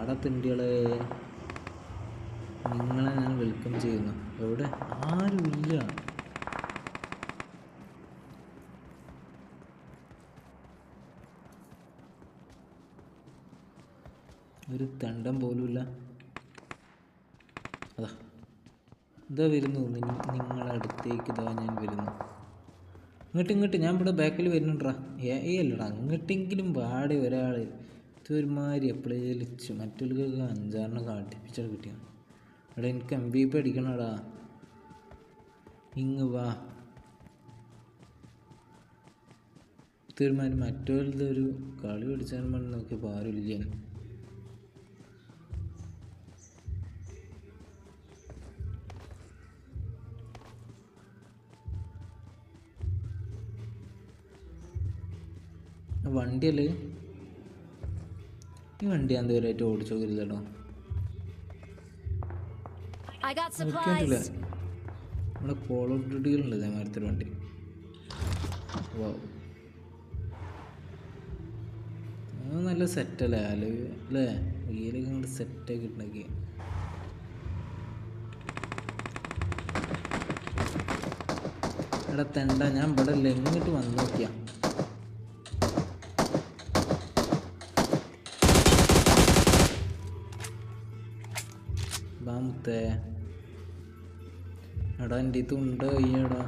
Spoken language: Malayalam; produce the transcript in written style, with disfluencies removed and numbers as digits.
പാടത്തിണ്ടികളെ നിങ്ങളെ ഞാൻ വെൽക്കം ചെയ്യുന്നു. എവിടെ ആരുമില്ല. ഒരു തണ്ടം പോലുമില്ല. അതാ ഇതാ വരുന്നു, നിങ്ങളടുത്തേക്ക് ഇതാ ഞാൻ വരുന്നു. ഇങ്ങോട്ട് ഞാൻ ഇവിടെ ബാക്കിൽ വരുന്നുണ്ടാ. അല്ലടാ, അങ്ങോട്ടെങ്കിലും പാടെ ഒരാൾ. ഇതൊരുമാതിരി എപ്പോഴേലും മറ്റുള്ളവർക്ക് 5-6 കാട്ടിപ്പിച്ചാൽ കിട്ടിയ. എടാ എനിക്ക് MVP അടിക്കണടാ. ഇങ്ങ് വാ. ഇതൊരുമാതിരി മറ്റൊരു ഒരു കളി പിടിച്ചാൽ മതി നോക്കിയപ്പോൾ ആരുമില്ല. വണ്ടിയല്ലേ ഈ വണ്ടി ഞാൻ ഇതുവരെയായിട്ട് ഓടിച്ചു നോക്കില്ലല്ലോ. നോക്കിയിട്ടില്ല. നമ്മുടെ കോൾ ഓഫ് ഡ്യൂട്ടികളുണ്ട് ഇതേമാരത്തൊരു വണ്ടി. വാ, അത് നല്ല സെറ്റല്ലേ അല്ലേ? വീലൊക്കെ ഇങ്ങോട്ട് സെറ്റാക്കി ഉണ്ടാക്കി. എടാ തെണ്ട, ഞാൻ ഇവിടെ അല്ലേ, ഇങ്ങോട്ട് വന്ന് നോക്കിയാ. ബാമുത്തേ എടാ എൻ്റെ ഇത് ഉണ്ട്. അയ്യടാ